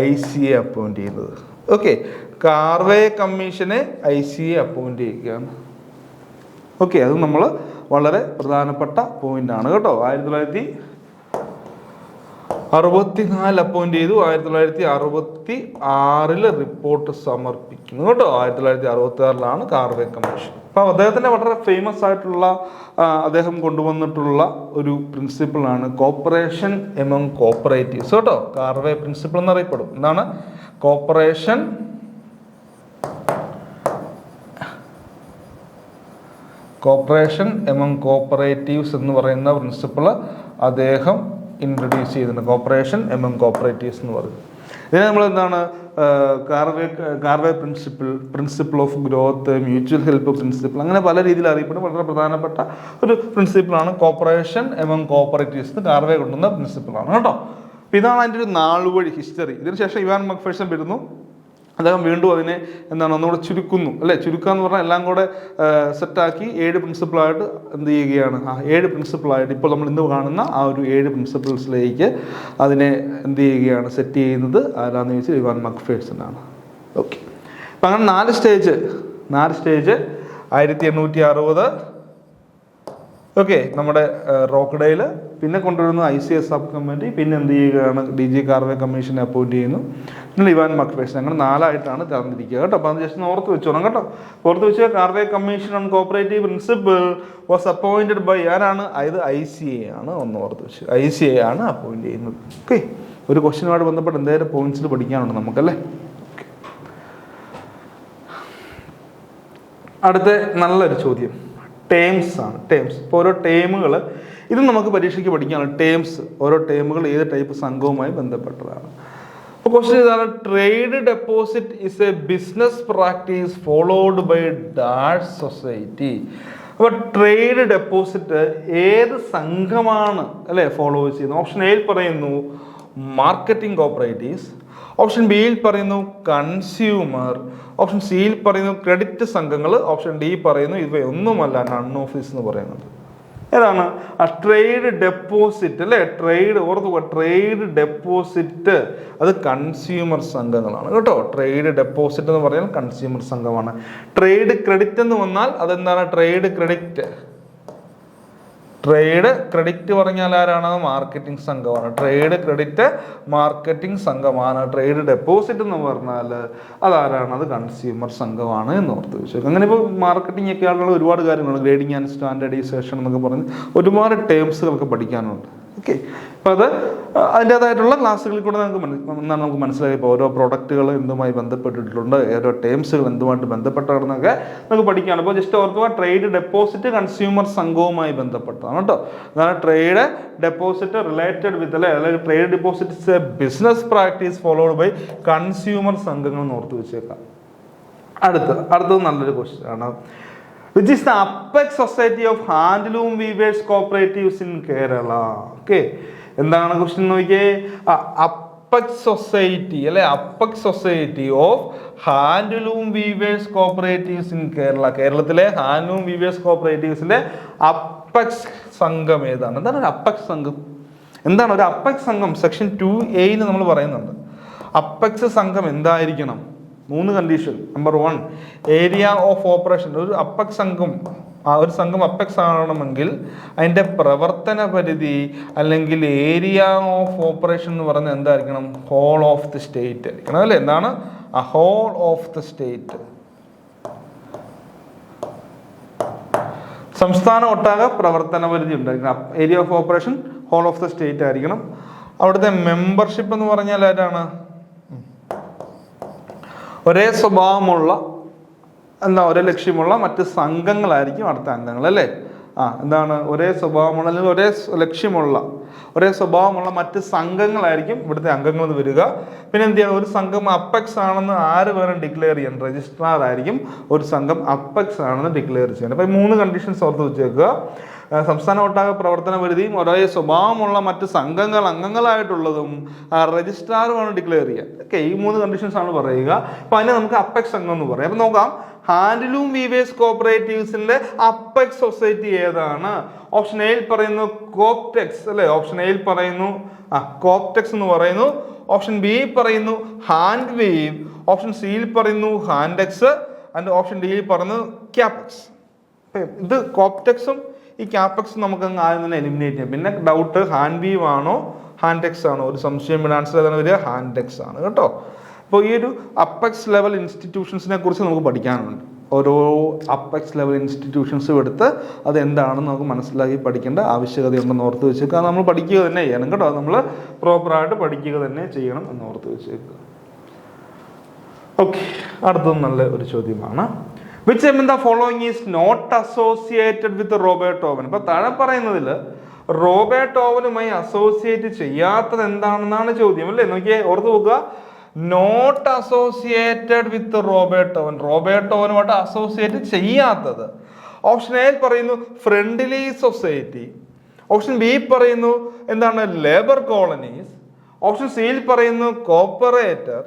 ICA അപ്പോയിന്റ് ചെയ്യുന്നത്. ഓക്കെ, കാർവേ കമ്മീഷനെ ICA അപ്പോയിന്റ് ചെയ്യുകയാണ്. ഓക്കെ, അത് നമ്മൾ വളരെ പ്രധാനപ്പെട്ട പോയിന്റ് ആണ് കേട്ടോ. 1964 അപ്പോയിന്റ് ചെയ്തു, 1966 റിപ്പോർട്ട് സമർപ്പിക്കുന്നു കേട്ടോ. 1966 കാർവേ കമ്മീഷൻ. അപ്പോൾ അദ്ദേഹത്തിൻ്റെ വളരെ ഫേമസ് ആയിട്ടുള്ള അദ്ദേഹം കൊണ്ടുവന്നിട്ടുള്ള ഒരു പ്രിൻസിപ്പിളാണ് കോപ്പറേഷൻ എമംഗ് കോപ്പറേറ്റീവ്സ് കേട്ടോ. കാർവേ പ്രിൻസിപ്പിൾ എന്നറിയപ്പെടും. എന്താണ് കോപ്പറേഷൻ എമംഗ് കോപ്പറേറ്റീവ്സ് എന്ന് പറയുന്ന പ്രിൻസിപ്പിൾ അദ്ദേഹം ഇൻട്രൊഡ്യൂസ് ചെയ്തിട്ടുണ്ട്. കോപ്പറേഷൻ എമംഗ് കോപ്പറേറ്റീവ്സ് എന്ന് പറയും. ഇതിനെ നമ്മൾ എന്താണ് Karve principle of growth, mutual help principle, അങ്ങനെ പല രീതിയിൽ അറിയപ്പെടുന്ന വളരെ പ്രധാനപ്പെട്ട ഒരു പ്രിൻസിപ്പിളാണ് കോപ്പറേഷൻ എമംഗ് കോപ്പറേറ്റീവ്സ്. കാർവേ കൊണ്ടുവന്ന പ്രിൻസിപ്പിളാണ് കേട്ടോ. അപ്പോൾ ഇതാണ് അതിൻ്റെ ഒരു നാളുവഴി ഹിസ്റ്ററി. ഇതിനുശേഷം ഇവാൻ മക്ഫേഴ്സൺ വരുന്നു. അദ്ദേഹം വീണ്ടും അതിനെ എന്താണ് ഒന്നുകൂടെ ചുരുക്കുന്നു അല്ലേ. ചുരുക്കുക എന്ന് പറഞ്ഞാൽ എല്ലാം കൂടെ സെറ്റാക്കി 7 പ്രിൻസിപ്പിളായിട്ട് എന്ത് ചെയ്യുകയാണ്, 7 പ്രിൻസിപ്പിളായിട്ട് ഇപ്പോൾ നമ്മൾ ഇന്ന് കാണുന്ന ആ ഒരു 7 പ്രിൻസിപ്പിൾസിലേക്ക് അതിനെ എന്ത് ചെയ്യുകയാണ്, സെറ്റ് ചെയ്യുന്നത് ആരാന്ന് ചോദിച്ചാൽ ഇവാൻ മക്ഫേഴ്സൺ ആണ്. ഓക്കെ, അപ്പം അങ്ങനെ 4 സ്റ്റേജ് 1860 ഓക്കെ നമ്മുടെ റോക്ക്ഡെയിൽ, പിന്നെ കൊണ്ടുവരുന്ന ICA സബ് കമ്മിറ്റി, പിന്നെ എന്ത് ചെയ്യുകയാണ് DG കാർവേ കമ്മീഷനെ അപ്പോയിന്റ് ചെയ്യുന്നു, പിന്നെ ഇവാൻ മക്ഫേഴ്സൺ. അങ്ങനെ 4ആയിട്ടാണ് തന്നിരിക്കുക കേട്ടോ. അപ്പോൾ അത് ജസ്റ്റ് ഓർത്ത് വെച്ചോണം കേട്ടോ. ഓർത്ത് വെച്ചാൽ Karve commission on cooperative principle was appointed by ആരാണ്, ഇത് ICA ആണ്. ഒന്ന് ഓർത്ത് വെച്ച് ICA ആണ് അപ്പോയിന്റ് ചെയ്യുന്നത്. ഓക്കെ, ഒരു ക്വസ്റ്റ്യനുമായിട്ട് ബന്ധപ്പെട്ട് എന്തെങ്കിലും പോയിന്റ്സിൽ പഠിക്കാനുണ്ട് നമുക്കല്ലേ. അടുത്ത നല്ലൊരു ചോദ്യം ടേംസ് ആണ്. ടേംസ് ഇപ്പോൾ ഓരോ ടേമുകൾ ഇത് നമുക്ക് പരീക്ഷയ്ക്ക് പഠിക്കാനുള്ള ടേംസ്, ഓരോ ടേമുകൾ ഏത് ടൈപ്പ് സംഘവുമായി ബന്ധപ്പെട്ടതാണ്. അപ്പോൾ ക്വസ്റ്റ്യൻ ഇതാണ്, trade deposit is a business practice followed by dash society. അപ്പോൾ ട്രേഡ് ഡെപ്പോസിറ്റ് ഏത് സംഘമാണ് അല്ലേ ഫോളോ ചെയ്യുന്നത്? ഓപ്ഷൻ എയിൽ പറയുന്നു മാർക്കറ്റിംഗ് കോപ്പറേറ്റീവ്സ്, ഓപ്ഷൻ ബിയിൽ പറയുന്നു കൺസ്യൂമർ, ഓപ്ഷൻ സിയിൽ പറയുന്നു ക്രെഡിറ്റ് സംഘങ്ങൾ, ഓപ്ഷൻ ഡി പറയുന്നു ഇവയൊന്നുമല്ല നൺ ഓഫീസ് എന്ന് പറയുന്നത്. ഏതാണ് ആ ട്രേഡ് ഡെപ്പോസിറ്റ് അല്ലേ? ട്രേഡ് ഓർത്തുക, ട്രേഡ് ഡെപ്പോസിറ്റ് അത് കൺസ്യൂമർ സംഘങ്ങളാണ് കേട്ടോ. ട്രേഡ് ഡെപ്പോസിറ്റ് എന്ന് പറഞ്ഞാൽ കൺസ്യൂമർ സംഘമാണ്. ട്രേഡ് ക്രെഡിറ്റ് എന്ന് വന്നാൽ അതെന്താണ്? ട്രേഡ് ക്രെഡിറ്റ് പറഞ്ഞാൽ ആരാണ്? മാർക്കറ്റിംഗ് സംഘമാണ്. ട്രേഡ് ക്രെഡിറ്റ് മാർക്കറ്റിംഗ് സംഘമാണ്. ട്രേഡ് ഡെപ്പോസിറ്റ് എന്ന് പറഞ്ഞാൽ അതാരാണ്? അത് കൺസ്യൂമർ സംഘമാണ് എന്ന് ഓർത്ത് വെച്ചു. അങ്ങനെ ഇപ്പോൾ മാർക്കറ്റിംഗ് ഒക്കെ ആളുകൾ ഒരുപാട് കാര്യങ്ങൾ, ഗ്രേഡിംഗ് ആൻഡ് സ്റ്റാൻഡേർഡൈസേഷൻ എന്നൊക്കെ പറഞ്ഞ് ഒരുപാട് ടേംസുകളൊക്കെ പഠിക്കാനുണ്ട്. ഓക്കെ, അപ്പോൾ അത് അതിൻ്റേതായിട്ടുള്ള ക്ലാസ്സുകളിൽ കൂടെ നമുക്ക് മനസ്സിലായി. ഇപ്പോൾ ഓരോ പ്രോഡക്റ്റുകൾ എന്തുമായി ബന്ധപ്പെട്ടിട്ടുണ്ട്, ഓരോ ടേംസുകൾ എന്തുമായിട്ട് ബന്ധപ്പെട്ടാണെന്നൊക്കെ നമുക്ക് പഠിക്കുകയാണ്. അപ്പോൾ ജസ്റ്റ് ഓർക്കുക, ട്രേഡ് ഡെപ്പോസിറ്റ് കൺസ്യൂമർ സംഘവുമായി ബന്ധപ്പെട്ടതാണ് കേട്ടോ. അതാണ് ട്രേഡ് ഡെപ്പോസിറ്റ് റിലേറ്റഡ് വിത്ത് അല്ലെ, അല്ലെങ്കിൽ trade deposit is a business practice followed by consumer സംഘങ്ങൾ എന്ന് ഓർത്ത് വെച്ചേക്കാം. അടുത്തത് നല്ലൊരു ക്വസ്റ്റ്യൻ ആണ്. Which is the Apex Society of Handloom Weavers Cooperatives in Kerala? Okay, എന്താണ് ക്വസ്റ്റ്യൻ നോക്കിയേ. അപ്പെക്സ് സൊസൈറ്റി അല്ലെ, apex society of handloom weavers cooperatives in Kerala. കേരളത്തിലെ ഹാൻഡ്ലൂം വീവേഴ്സ് കോപ്പറേറ്റീവ്സിന്റെ അപ്പെക്സ് സംഘം ഏതാണ്? എന്താണ് ഒരു അപ്പെക്സ് സംഘം? എന്താണ് ഒരു അപ്പെക്സ് സംഘം? സെക്ഷൻ 2A നമ്മൾ പറയുന്നുണ്ട്. അപ്പെക്സ് സംഘം എന്തായിരിക്കണം? 3 condition. Number 1, area of operation. ഒരു അപ്പെക്സ് സംഘം, ഒരു സംഘം അപ്പെക്സ് ആവണമെങ്കിൽ അതിൻ്റെ പ്രവർത്തന പരിധി അല്ലെങ്കിൽ ഏരിയ ഓഫ് ഓപ്പറേഷൻ എന്ന് പറയുന്നത് എന്തായിരിക്കണം? ഹോൾ ഓഫ് ദി സ്റ്റേറ്റ് ആയിരിക്കണം അല്ലേ. എന്താണ് ആ ഹോൾ ഓഫ് ദി സ്റ്റേറ്റ്? സംസ്ഥാനം ഒട്ടാകെ പ്രവർത്തന പരിധി ഉണ്ടായിരിക്കണം. Area of operation whole of the state ആയിരിക്കണം. അവിടുത്തെ മെമ്പർഷിപ്പ് എന്ന് പറഞ്ഞാൽ ആരാണ്? ഒരേ സ്വഭാവമുള്ള ഒരേ ലക്ഷ്യമുള്ള മറ്റ് സംഘങ്ങളായിരിക്കും അടുത്ത അംഗങ്ങൾ അല്ലേ. എന്താണ് ഒരേ സ്വഭാവമുള്ള അല്ലെങ്കിൽ ഒരേ സ്വഭാവമുള്ള മറ്റ് സംഘങ്ങളായിരിക്കും ഇവിടുത്തെ അംഗങ്ങൾ എന്ന് വരിക. പിന്നെ എന്ത് ചെയ്യണം? ഒരു സംഘം അപ്പെക്സ് ആണെന്ന് ആര് വേണം ഡിക്ലെയർ ചെയ്യാൻ? രജിസ്ട്രാർ ആയിരിക്കും ഒരു സംഘം അപ്പെക്സ് ആണെന്ന് ഡിക്ലെയർ ചെയ്യാൻ. അപ്പോൾ 3 കണ്ടീഷൻസ് ഓർത്ത് വെച്ചേക്കുക. സംസ്ഥാന ഒട്ടാകെ പ്രവർത്തന പരിധിയും ഒരേ സ്വഭാവമുള്ള മറ്റ് അംഗങ്ങളായിട്ടുള്ളതും രജിസ്ട്രാറുമാണ് ഡിക്ലെയർ ചെയ്യുക. ഓക്കെ, ഈ 3 കണ്ടീഷൻസ് ആണ് പറയുക. അപ്പൊ അതിനെ നമുക്ക് അപ്പെക്സ് അംഗം എന്ന് പറയാം. അപ്പൊ നോക്കാം, ഹാൻഡ്ലൂം വീവേഴ്സ് കോപ്പറേറ്റീവ്സിന്റെ അപ്പെക്സ് സൊസൈറ്റി ഏതാണ്? ഓപ്ഷൻ എയിൽ പറയുന്നു കോപ്റ്റെക്സ് അല്ലെ, ഓപ്ഷൻ എയിൽ പറയുന്നു കോപ്റ്റെക്സ് എന്ന് പറയുന്നു, ഓപ്ഷൻ ബി പറയുന്നു ഹാൻഡ് വേവ്, ഓപ്ഷൻ സിയിൽ പറയുന്നു ഹാൻഡെക്സ്, ആൻഡ് ഓപ്ഷൻ ഡിയിൽ പറയുന്നു ക്യാപെക്സ്. ഇത് കോപ്റ്റെക്സും ഈ ക്യാപെക്സും നമുക്ക് ആദ്യം തന്നെ എലിമിനേറ്റ് ചെയ്യാം. പിന്നെ ഡൗട്ട് ഹാൻഡ് വീവ് ആണോ ഹാൻഡെക്സ് ആണോ, ഒരു സംശയം ആൻസർ ഏതാണ് വരിക? ഹാൻഡെക്സ് ആണ് കേട്ടോ. അപ്പോൾ ഈ ഒരു അപ്പെക്സ് ലെവൽ ഇൻസ്റ്റിറ്റ്യൂഷൻസിനെ കുറിച്ച് നമുക്ക് പഠിക്കാനുണ്ട്. ഓരോ അപ്പെക്സ് ലെവൽ ഇൻസ്റ്റിറ്റ്യൂഷൻസും എടുത്ത് അത് എന്താണെന്ന് നമുക്ക് മനസ്സിലാക്കി പഠിക്കേണ്ട ആവശ്യകതയുണ്ടെന്ന് ഓർത്ത് വെച്ചേക്കുക. അത് നമ്മൾ പഠിക്കുക തന്നെ ചെയ്യണം കേട്ടോ. അത് നമ്മൾ പ്രോപ്പറായിട്ട് പഠിക്കുക തന്നെ ചെയ്യണം എന്ന് ഓർത്ത് വെച്ചേക്കുക. ഓക്കെ, അടുത്തത് നല്ല ഒരു ചോദ്യമാണ്. Which among the following is not associated with Robert Owen? ഇപ്പൊ താഴെ പറയുന്നതിൽ റോബർട്ട് ഓവനുമായി അസോസിയേറ്റ് ചെയ്യാത്തത് എന്താണെന്നാണ് ചോദ്യം അല്ലേ. നോക്കിയേ, ഓർത്ത് നോക്കുക, not associated with Robert Owen, Robert ഓവനുമായിട്ട് അസോസിയേറ്റ് ചെയ്യാത്തത്. ഓപ്ഷൻ എ പറയുന്നു ഫ്രണ്ട്ലി സൊസൈറ്റി, ഓപ്ഷൻ ബി പറയുന്നു എന്താണ് ലേബർ കോളനീസ്, ഓപ്ഷൻ സിയിൽ പറയുന്നു കോപ്പറേറ്റർ,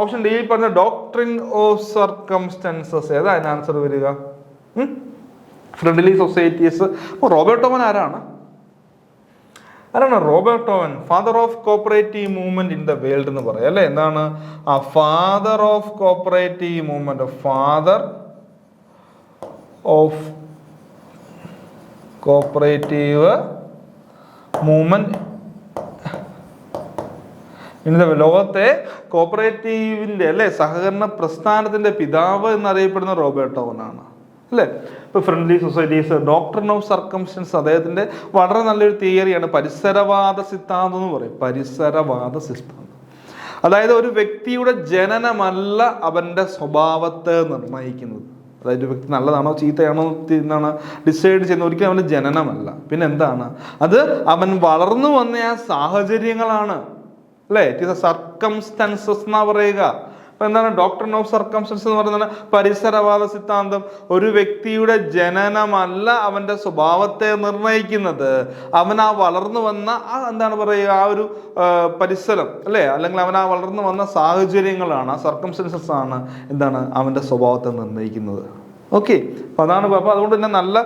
ഓപ്ഷൻ ഡിയിൽ പറയുന്ന ഡോക്ട്രിൻ ഓഫ് സർക്കംസ്റ്റൻസസ്. ഏതാ അതിന് ആൻസർ വരിക? Friendly societies. റോബർട്ട് ഓവൻ ആരാണ്? Robert Owen father of cooperative movement in the world എന്ന് പറയാം അല്ലെ. എന്താണ് father of cooperative movement, father of cooperative movement in the ലോകത്തെ കോപ്പറേറ്റീവിന്റെ അല്ലെ സഹകരണ പ്രസ്ഥാനത്തിന്റെ പിതാവ് എന്നറിയപ്പെടുന്ന റോബർട്ട് ഓവൻ ആണ് അല്ലേ. ഇപ്പൊ friendly societies, doctrine of circumstances അദ്ദേഹത്തിന്റെ വളരെ നല്ലൊരു തിയറിയാണ് പരിസരവാദ സിദ്ധാന്തം എന്ന് പറയും. പരിസരവാദ സിദ്ധാന്തം അതായത് ഒരു വ്യക്തിയുടെ ജനനമല്ല അവന്റെ സ്വഭാവത്തെ നിർണ്ണയിക്കുന്നത്. അതായത് ഒരു വ്യക്തി നല്ലതാണോ ചീത്തയാണോ എന്നാണ് ഡിസൈഡ് ചെയ്യുന്നത്, ഒരിക്കലും അവന്റെ ജനനമല്ല. പിന്നെ എന്താണ് അത്? അവൻ വളർന്നു വന്ന ആ സാഹചര്യങ്ങളാണ് അല്ലേ. ഇറ്റ് ഈസ് എ സർക്കംസ്റ്റൻസസ് എന്നാ പറയുക. അപ്പൊ എന്താണ് ഡോക്ട്രിൻ ഓഫ് സർക്കംസ്റ്റൻസ് എന്ന് പറയുന്നത്? പരിസരവാദ സിദ്ധാന്തം. ഒരു വ്യക്തിയുടെ ജനനമല്ല അവന്റെ സ്വഭാവത്തെ നിർണ്ണയിക്കുന്നത്, അവൻ ആ വളർന്നു വന്ന എന്താണ് പറയുക ആ ഒരു പരിസരം അല്ലേ, അല്ലെങ്കിൽ അവൻ ആ വളർന്നു വന്ന സാഹചര്യങ്ങളാണ്, ആ സർക്കംസ്റ്റൻസസ് ആണ് എന്താണ് അവന്റെ സ്വഭാവത്തെ നിർണ്ണയിക്കുന്നത്. ഓക്കെ, അപ്പൊ അതാണ്. അപ്പൊ അതുകൊണ്ട് തന്നെ നല്ല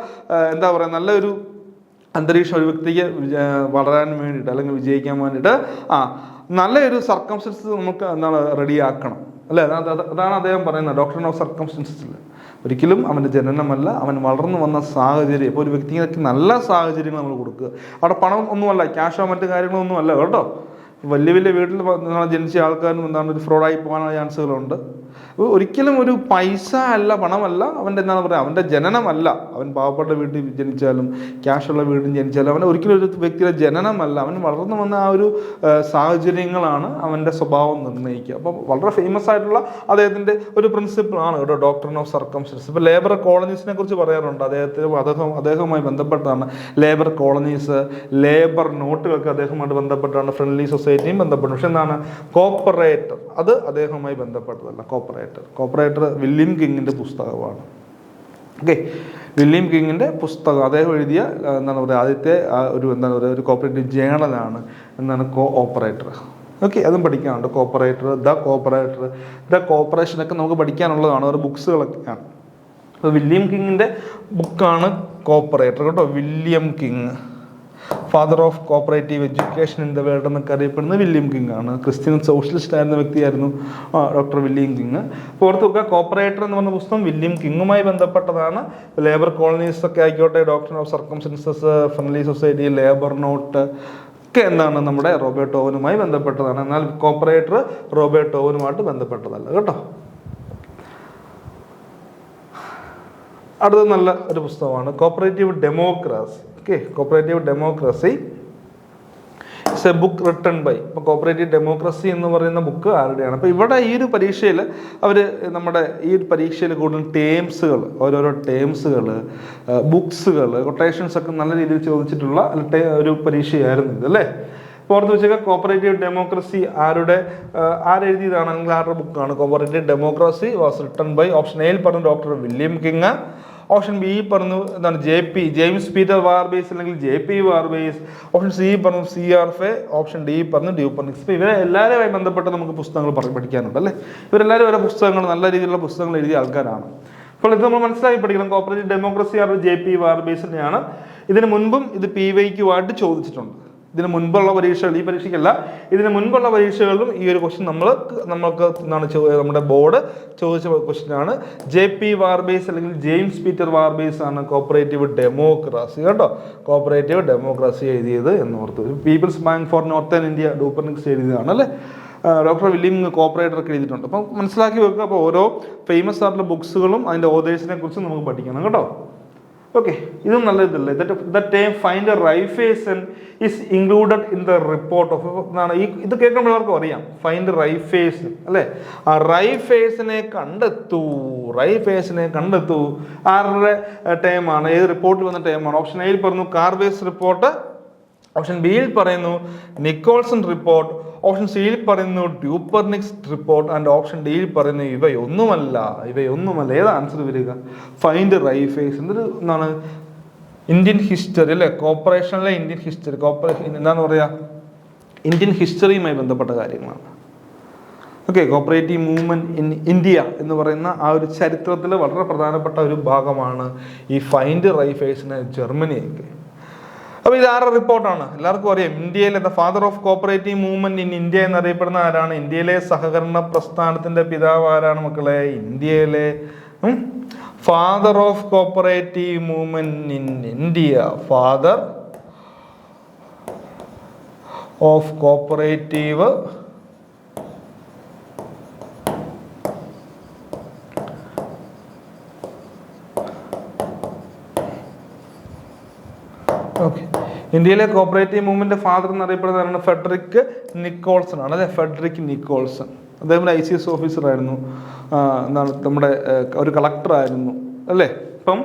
എന്താ പറയുക നല്ലൊരു അന്തരീക്ഷം ഒരു വ്യക്തിക്ക് വളരാൻ വേണ്ടിയിട്ട് അല്ലെങ്കിൽ വിജയിക്കാൻ വേണ്ടിയിട്ട് നല്ലൊരു സർക്കംസ്റ്റൻസസ് നമുക്ക് എന്താണ് റെഡിയാക്കണം അല്ലേ. അതാണ് അദ്ദേഹം പറയുന്നത് ഡോക്ട്രിൻ ഓഫ് സർക്കംസ്റ്റൻസസിൽ. ഒരിക്കലും അവൻ്റെ ജനനമല്ല അവൻ വളർന്നു വന്ന സാഹചര്യം. ഇപ്പോൾ ഒരു വ്യക്തിക്ക് നല്ല സാഹചര്യങ്ങൾ നമ്മൾ കൊടുക്കുക. അവിടെ പണം ഒന്നുമല്ല, ക്യാഷോ മറ്റു കാര്യങ്ങളൊന്നും അല്ല കേട്ടോ. വലിയ വലിയ വീട്ടിൽ ജനിച്ച ആൾക്കാരും എന്താണ് ഒരു ഫ്രോഡായി പോകാനുള്ള ചാൻസുകളുണ്ട്. ഒരിക്കലും ഒരു പൈസ അല്ല, പണമല്ല അവൻ്റെ എന്താണ് പറയുക അവൻ്റെ ജനനമല്ല. അവൻ പാവപ്പെട്ട വീട്ടിൽ ജനിച്ചാലും ക്യാഷുള്ള വീട്ടിൽ ജനിച്ചാലും അവൻ ഒരിക്കലും ഒരു വ്യക്തിയുടെ ജനനമല്ല, അവൻ വളർന്നു വന്ന ആ ഒരു സാഹചര്യങ്ങളാണ് അവൻ്റെ സ്വഭാവം നിർണ്ണയിക്കുക. അപ്പോൾ വളരെ ഫേമസ് ആയിട്ടുള്ള അദ്ദേഹത്തിൻ്റെ ഒരു പ്രിൻസിപ്പിളാണ് കേട്ടോ ഡോക്ട്രിൻ ഓഫ് സർക്കംസ്റ്റൻസസ്. ഇപ്പോൾ ലേബർ കോളനീസിനെ കുറിച്ച് പറയാറുണ്ട്. അദ്ദേഹവുമായി ബന്ധപ്പെട്ടാണ് ലേബർ കോളനീസ്, ലേബർ നോട്ടുകളൊക്കെ അദ്ദേഹവുമായിട്ട് ബന്ധപ്പെട്ടാണ്. ഫ്രണ്ട്ലി സൊസൈറ്റിയും ബന്ധപ്പെട്ടു. പക്ഷെ എന്താണ് കോപ്പറേറ്റർ അത് അദ്ദേഹവുമായി ബന്ധപ്പെട്ടതല്ല. കോപ്പറേറ്റർ വില്യം കിങ്ങിന്റെ പുസ്തകമാണ്. ഓക്കെ, വില്യം കിങ്ങിന്റെ പുസ്തകം അദ്ദേഹം എഴുതിയ എന്താണ് പറയുക ആദ്യത്തെ ഒരു എന്താണ് പറയുക ഒരു കോപ്പറേറ്റീവ് ജേണലാണ് എന്താണ് കോഓപ്പറേറ്റർ. ഓക്കെ, അതും പഠിക്കാനുണ്ട്. കോപ്പറേറ്റർ, ദ കോപ്പറേഷനൊക്കെ നമുക്ക് പഠിക്കാനുള്ളതാണ്. ഒരു ബുക്സുകളൊക്കെയാണ്. അപ്പോൾ വില്യം കിങ്ങിന്റെ ബുക്കാണ് കോപ്പറേറ്റർ കേട്ടോ. William king father of cooperative education in the world എന്നൊക്കെ അറിയപ്പെടുന്നത് വില്യം കിങ് ആണ്. ക്രിസ്ത്യൻ സോഷ്യലിസ്റ്റ് ആയിരുന്ന വ്യക്തിയായിരുന്നു ഡോക്ടർ വില്യം കിങ്. ഓർത്ത് വെക്കുക, കോപ്പറേറ്റർ എന്ന് പറഞ്ഞ പുസ്തകം വില്യം കിങ്ങുമായി ബന്ധപ്പെട്ടതാണ്. ലേബർ കോളനീസ് ഒക്കെ ആയിക്കോട്ടെ, doctrine of circumstances, friendly society, labour note ഒക്കെ എന്താണ് നമ്മുടെ റോബർട്ട് ഓവനുമായി ബന്ധപ്പെട്ടതാണ്. എന്നാൽ കോപ്പറേറ്റർ റോബർട്ട് ഓവനുമായിട്ട് ബന്ധപ്പെട്ടതല്ല കേട്ടോ. അടുത്ത നല്ല ഒരു പുസ്തകമാണ് cooperative democracy. Okay, cooperative democracy it's a book written by. ഇപ്പോൾ കോപ്പറേറ്റീവ് ഡെമോക്രസി എന്ന് പറയുന്ന ബുക്ക് ആരുടെയാണ്? അപ്പോൾ ഇവിടെ ഈ ഒരു പരീക്ഷയിൽ അവർ നമ്മുടെ ഈ ഒരു പരീക്ഷയിൽ കൂടുതൽ ടേംസുകൾ, ഓരോരോ ടേംസുകൾ, ബുക്സുകൾ, കൊട്ടേഷൻസ് ഒക്കെ നല്ല രീതിയിൽ ചോദിച്ചിട്ടുള്ള ഒരു പരീക്ഷയായിരുന്നു ഇത് അല്ലേ. ഓർത്ത് വെച്ചാൽ കോപ്പറേറ്റീവ് ഡെമോക്രസി ആരെഴുതിയതാണ് അല്ലെങ്കിൽ ആരുടെ ബുക്കാണ്? Cooperative democracy was written by option എയിൽ പറഞ്ഞ doctor William King, option B പറഞ്ഞു എന്താണ് ജെയിംസ് പീറ്റർ വാർബേസ് അല്ലെങ്കിൽ JP വാർബേസ്. ഓപ്ഷൻ സി പറഞ്ഞു CRFA. ഓപ്ഷൻ ഡി പറഞ്ഞു ഡ്യൂപ്പർനിക്സ്. ഇപ്പോൾ ഇവരെ എല്ലാവരുമായി ബന്ധപ്പെട്ട് നമുക്ക് പുസ്തകങ്ങൾ പഠിക്കാനുണ്ട് അല്ലേ. ഇവരെല്ലാവരും ഓരോ പുസ്തകങ്ങൾ, നല്ല രീതിയിലുള്ള പുസ്തകങ്ങൾ എഴുതിയ ആൾക്കാരാണ്. അപ്പോൾ ഇത് നമ്മൾ മനസ്സിലാക്കി പഠിക്കണം. കോപ്പറേറ്റീവ് ഡെമോക്രസി ആണ് JP വാർബേസിൻ്റെയാണ്. ഇതിന് മുൻപും ഇത് PYQ ചോദിച്ചിട്ടുണ്ട്. ഇതിന് മുൻപുള്ള പരീക്ഷകൾ, ഈ പരീക്ഷയ്ക്കല്ല, ഇതിന് മുൻപുള്ള പരീക്ഷകളിലും ഈ ഒരു ക്വസ്റ്റ്യൻ നമ്മൾക്ക് എന്താണ് നമ്മുടെ ബോർഡ് ചോദിച്ച ക്വസ്റ്റ്യനാണ്. JP വാർബേസ് അല്ലെങ്കിൽ ജെയിംസ് പീറ്റർ വാർബേസ് ആണ് കോപ്പറേറ്റീവ് ഡെമോക്രസി കേട്ടോ. കോപ്പറേറ്റീവ് ഡെമോക്രസി എഴുതിയത് എന്നോർത്ത്. People's bank for northern India Dupernex എഴുതിയതാണ് അല്ലേ. ഡോക്ടർ വില്യം കോപ്പറേറ്റർ ഒക്കെ എഴുതിയിട്ടുണ്ട്. അപ്പം മനസ്സിലാക്കി വെക്കുക. അപ്പോൾ ഓരോ ഫേമസ് ആയിട്ടുള്ള ബുക്സുകളും അതിൻ്റെ ഓതേഴ്സിനെ കുറിച്ച് നമുക്ക് പഠിക്കണം കേട്ടോ. ഓക്കെ, ഇതും നല്ല ഇതല്ലേ. The term find Raiffeisen is included in the report of എന്നാണ്. ഇത് കേൾക്കുമ്പോൾ എല്ലാവർക്കും അറിയാം, ഫൈൻഡ് റൈഫേസൺ അല്ലേ. ആ റൈഫേസിനെ കണ്ടെത്തൂ ആരുടെ ടേമാണ്, ഏത് റിപ്പോർട്ടിൽ വന്ന ടേമാണ്. ഓപ്ഷൻ എയിൽ പറഞ്ഞു കാർബേസ് റിപ്പോർട്ട്. ഓപ്ഷൻ ബിയിൽ പറയുന്നു നിക്കോൾസൺ റിപ്പോർട്ട്. ഓപ്ഷൻ സിയിൽ പറയുന്നു ഡ്യൂപ്പർനിക്സ് റിപ്പോർട്ട്. ആൻഡ് ഓപ്ഷൻ ഡിയിൽ പറയുന്നു ഇവയൊന്നുമല്ല. ഏതാ ആൻസർ വരിക? ഫൈൻഡ് റൈഫേസ് എന്താണ് ഇന്ത്യൻ ഹിസ്റ്ററി അല്ലേ. കോർപ്പറേഷനിലെ ഇന്ത്യൻ ഹിസ്റ്ററി, എന്താന്ന് പറയാ, ഇന്ത്യൻ ഹിസ്റ്ററിയുമായി ബന്ധപ്പെട്ട കാര്യങ്ങളാണ്. Okay, cooperative movement in India എന്ന് പറയുന്ന ആ ഒരു ചരിത്രത്തിൽ വളരെ പ്രധാനപ്പെട്ട ഒരു ഭാഗമാണ് ഈ ഫൈൻഡ് റൈഫേസിന് ജർമ്മനിയൊക്കെ. അപ്പോൾ ഇത് ആരുടെ റിപ്പോർട്ടാണ്? എല്ലാവർക്കും അറിയാം, ഇന്ത്യയിലെ the father of cooperative movement in India എന്നറിയപ്പെടുന്ന ആരാണ്? ഇന്ത്യയിലെ സഹകരണ പ്രസ്ഥാനത്തിന്റെ പിതാവ് ആരാണ് മക്കളെ? ഇന്ത്യയിലെ father of cooperative movement in India, father of cooperative ഇന്ത്യയിലെ കോപ്പറേറ്റീവ് മൂവ്മെന്റ് ഫാദർ എന്നറിയപ്പെടുന്നതാണ് ഫെഡറിക് നിക്കോൾസൺ ആണ്. അതെ, ഫെഡറിക് നിക്കോൾസൺ. അദ്ദേഹം ഒരു ICS ഓഫീസർ ആയിരുന്നു, എന്താണ് നമ്മുടെ ഒരു കളക്ടറായിരുന്നു അല്ലേ. ഇപ്പം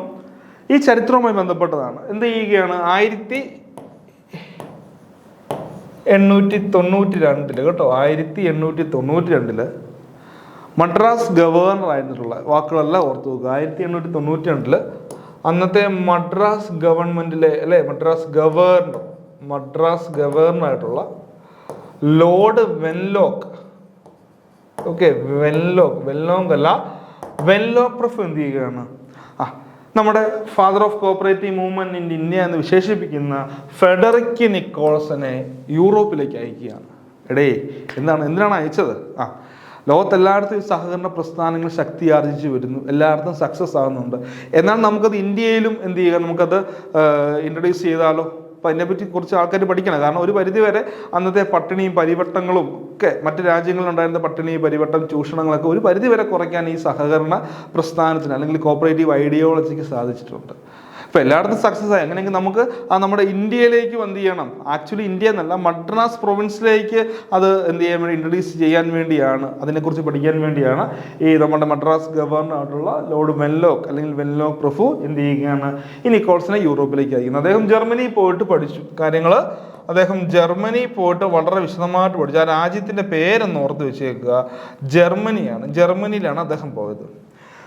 ഈ ചരിത്രവുമായി ബന്ധപ്പെട്ടതാണ്. എന്ത് ചെയ്യുകയാണ്, 1892 കേട്ടോ, 1892 മദ്രാസ് ഗവർണർ ആയിട്ടുള്ള വാക്കുകളെല്ലാം ഓർത്തു നോക്കുക. 1892 അന്നത്തെ മദ്രാസ് ഗവൺമെന്റിലെ അല്ലെ മദ്രാസ് ഗവർണറായിട്ടുള്ള ലോർഡ് വെൻലോക്ക്. ഓക്കെ, വെൻലോക്ക് പ്രഭു എന്ത് ചെയ്യുകയാണ്, നമ്മുടെ father of cooperative movement in India എന്ന് വിശേഷിപ്പിക്കുന്ന ഫെഡറിക് നിക്കോൾസനെ യൂറോപ്പിലേക്ക് അയക്കുകയാണ്. എന്തിനാണ് അയച്ചത്? ലോകത്തെല്ലായിടത്തും ഈ സഹകരണ പ്രസ്ഥാനങ്ങൾ ശക്തി ആർജിച്ചു വരുന്നു, എല്ലായിടത്തും സക്സസ് ആകുന്നുണ്ട്. എന്നാൽ നമുക്കത് ഇന്ത്യയിലും എന്ത് ചെയ്യുക, നമുക്കത് ഇൻട്രൊഡ്യൂസ് ചെയ്താലോ? അപ്പം അതിനെപ്പറ്റി കുറച്ച് ആൾക്കാർ പഠിക്കണം. കാരണം ഒരു പരിധിവരെ അന്നത്തെ പട്ടിണിയും പരിവട്ടങ്ങളും ഒക്കെ, മറ്റ് രാജ്യങ്ങളിലുണ്ടായിരുന്ന പട്ടിണി, പരിവട്ടം, ചൂഷണങ്ങളൊക്കെ ഒരു പരിധിവരെ കുറയ്ക്കാൻ ഈ സഹകരണ പ്രസ്ഥാനത്തിന് അല്ലെങ്കിൽ കോപ്പറേറ്റീവ് ഐഡിയോളജിക്ക് സാധിച്ചിട്ടുണ്ട്. ഇപ്പോൾ എല്ലായിടത്തും സക്സസ് ആയി. അങ്ങനെയെങ്കിൽ നമുക്ക് നമ്മുടെ ഇന്ത്യയിലേക്ക് എന്ത് ചെയ്യണം, ആക്ച്വലി ഇന്ത്യ എന്നല്ല മദ്രാസ് പ്രൊവിൻസിലേക്ക് അത് എന്ത് ചെയ്യാൻ വേണ്ടി, ഇൻട്രൊഡ്യൂസ് ചെയ്യാൻ വേണ്ടിയാണ്, അതിനെക്കുറിച്ച് പഠിക്കാൻ വേണ്ടിയാണ് ഈ നമ്മുടെ മദ്രാസ് ഗവർണറായിട്ടുള്ള ലോർഡ് വെൻലോക്ക് അല്ലെങ്കിൽ വെൻലോക്ക് പ്രഭു എന്ത് ചെയ്യുകയാണ്, ഈ നിക്കോൾസനെ യൂറോപ്പിലേക്ക് അയക്കുന്നത്. അദ്ദേഹം ജർമ്മനിയിൽ പോയിട്ട് പഠിച്ചു കാര്യങ്ങൾ. അദ്ദേഹം ജർമ്മനിയിൽ പോയിട്ട് വളരെ വിശദമായിട്ട് പഠിച്ചു. ആ രാജ്യത്തിൻ്റെ പേരെന്ന് ഓർത്ത് വെച്ചേക്കുക, ജർമ്മനിയാണ്. ജർമ്മനിയിലാണ് അദ്ദേഹം പോയത്.